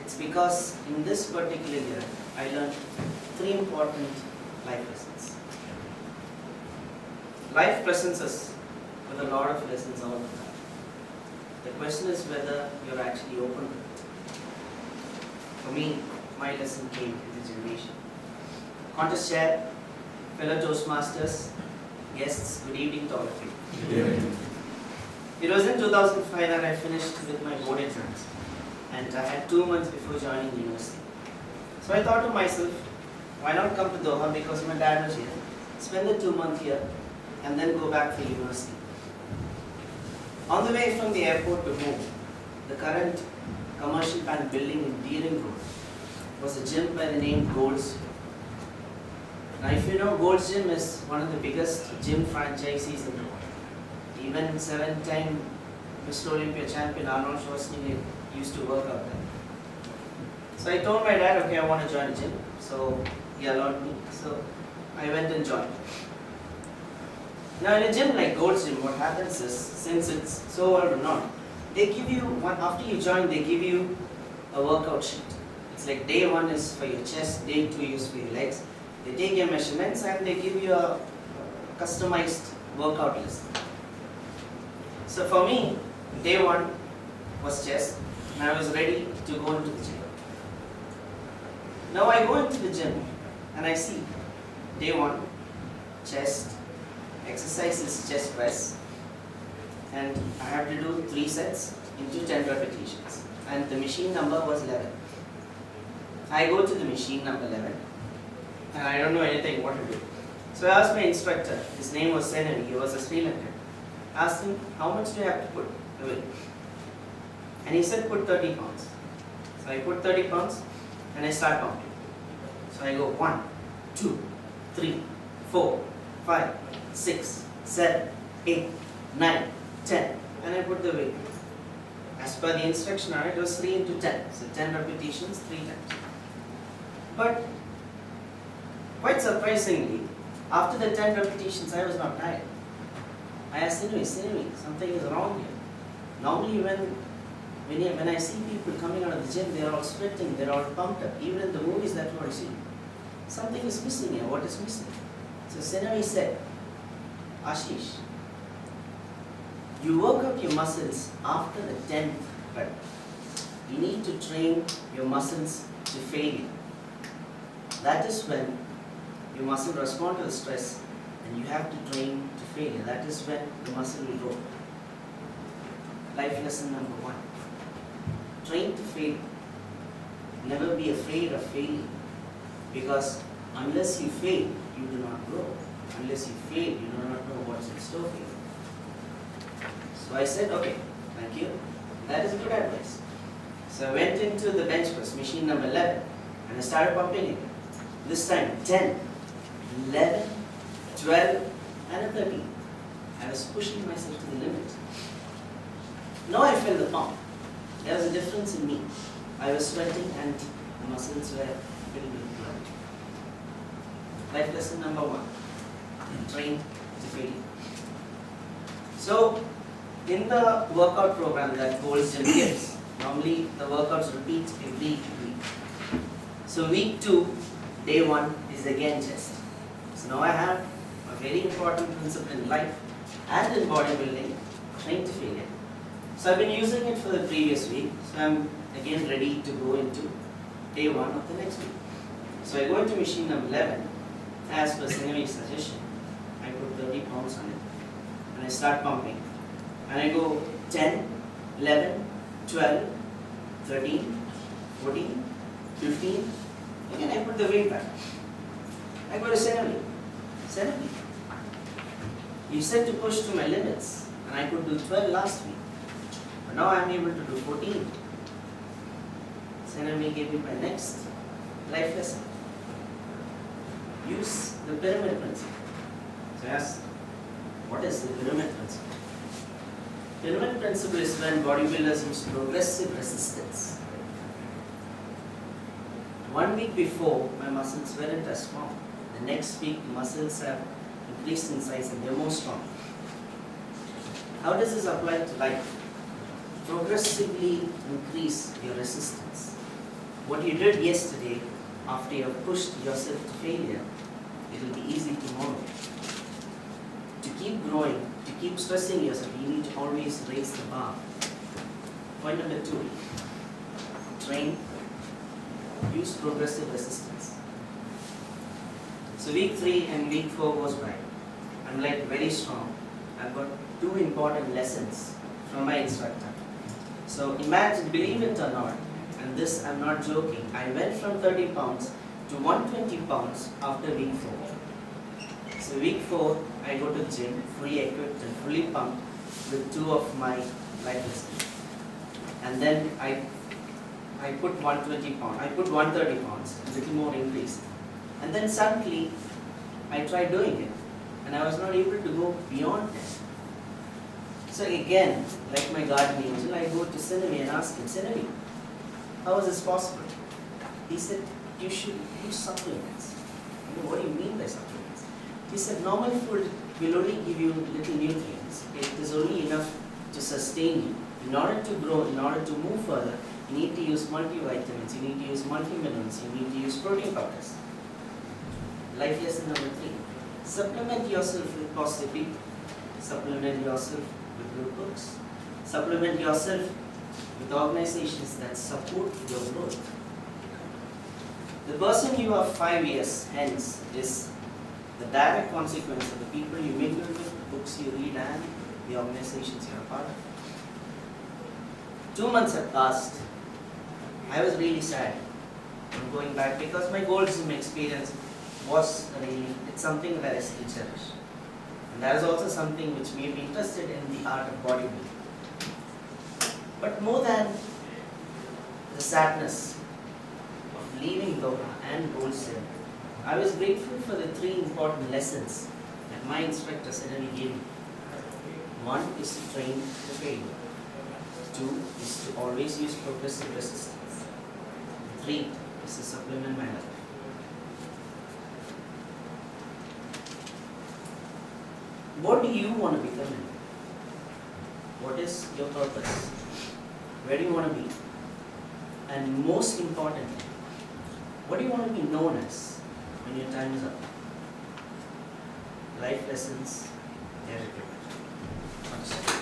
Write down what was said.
It's because in this particular year, I learned 3 important life lessons. Life presents us with a lot of lessons all the time. The question is whether you're actually open to it. For me, my lesson came in the generation. Contest chair, fellow Toastmasters, guests, good evening to all of you. Good evening. It was in 2005 that I finished with my board exams, and I had 2 months before joining university. So I thought to myself, why not come to Doha, because my dad was here, spend the 2 months here, and then go back for university. On the way from the airport to home, the current commercial bank building in Deering Road was a gym by the name Gold's. Now if you know, Gold's Gym is one of the biggest gym franchisees in the world. Even 7-time Mr. Olympia champion Arnold Schwarzenegger used to work out there. So I told my dad, okay, I want to join a gym. So he allowed me. So I went and joined. Now in a gym like Gold's Gym, what happens is, since it's so well renowned, they give you, after you join, they give you a workout sheet. It's like day 1 is for your chest, day 2 is for your legs. They take your measurements and they give you a customized workout list. So for me, day 1 was chest, and I was ready to go into the gym. Now I go into the gym and I see day 1, chest, exercise is chest press, and I have to do 3 sets into 10 repetitions, and the machine number was 11. I go to the machine number 11 and I don't know anything what to do. So I asked my instructor, his name was Senari, he was a Sri Lankan. I asked him, how much do you have to put away? And he said, put 30 pounds. So I put 30 pounds and I start counting. So I go 1, 2, 3, 4, 5, 6, 7, 8, 9, 10, and I put the weight. As per the instruction, it was 3 into 10, so 10 repetitions 3 times. But quite surprisingly, after the 10 repetitions, I was not tired. I asked Sinui, something is wrong here. Normally when I see people coming out of the gym, they are all sweating, they are all pumped up. Even in the movies, that's what I see. Something is missing here. What is missing? So Sinui said, Ashish, you work out your muscles after the 10th rep. You need to train your muscles to failure. That is when your muscle responds to the stress, and you have to train to failure. That is when the muscle will grow. Life lesson number 1. Train to fail. Never be afraid of failing, because unless you fail, you do not grow. Unless you fail, you do not know what's in store for you. So I said, okay, thank you. That is good advice. So I went into the bench press, machine number 11, and I started pumping it. This time 10, 11, 12, and 13. I was pushing myself to the limit. Now I felt the pump. There was a difference in me. I was sweating and the muscles were filled with blood. Life lesson number 1. Train to fail. So, in the workout program that Gold's Gym gives, normally the workouts repeat every week. So week 2, day 1 is again chest. So now I have a very important principle in life and in bodybuilding, train to failure. So I've been using it for the previous week, so I'm again ready to go into day 1 of the next week. So I go into machine number 11, as per Singhami's suggestion. I put 30 pounds on it and I start pumping. And I go 10, 11, 12, 13, 14, 15. Again I put the weight back. I go to Singhami. Singhami, you said to push to my limits, and I could do 12 last week. But now I am able to do 14. Singhami gave me my next life lesson. Use the pyramid principle. So I asked, what is the pyramid principle? Pyramid principle is when bodybuilders use progressive resistance. 1 week before, my muscles weren't as strong. The next week, the muscles have increased in size and they're more strong. How does this apply to life? Progressively increase your resistance. What you did yesterday, after you have pushed yourself to failure, it will be easy tomorrow. To keep growing, to keep stressing yourself, you need to always raise the bar. Point number 2, train, use progressive resistance. So week 3 and week 4 goes by. I'm like very strong. I've got 2 important lessons from my instructor. So imagine, believe it or not, and this I'm not joking, I went from 30 pounds to 120 pounds after week 4. So week 4, I go to the gym, fully equipped and fully pumped with 2 of my life lessons. And then I put 120 pounds, I put 130 pounds, a little more increase. And then suddenly, I tried doing it, and I was not able to go beyond that. So again, like my gardening angel, I go to Sinami and ask him, Sinami, how is this possible? He said, you should use supplements. I go, what do you mean by supplements? He said, normal food will only give you little nutrients. It is only enough to sustain you. In order to grow, in order to move further, you need to use multivitamins, you need to use multiminerals, you need to use protein powders. Life lesson number 3. Supplement yourself with positive people. Supplement yourself with good books. Supplement yourself with organizations that support your growth. The person you are 5 years hence is the direct consequence of the people you mingle with, the books you read, and the organizations you are part of. 2 months have passed. I was really sad on going back because my gold gym experience was really, it's something that I still cherish. And that is also something which made me interested in the art of bodybuilding. But more than the sadness of leaving Doha and gold gym, I was grateful for the 3 important lessons that my instructor Sinami gave me. 1 is to train to failure. 2 is to always use progressive resistance. 3 is to supplement my life. What do you want to become in? What is your purpose? Where do you want to be? And most importantly, what do you want to be known as when your time is up? Life lessons, they are required.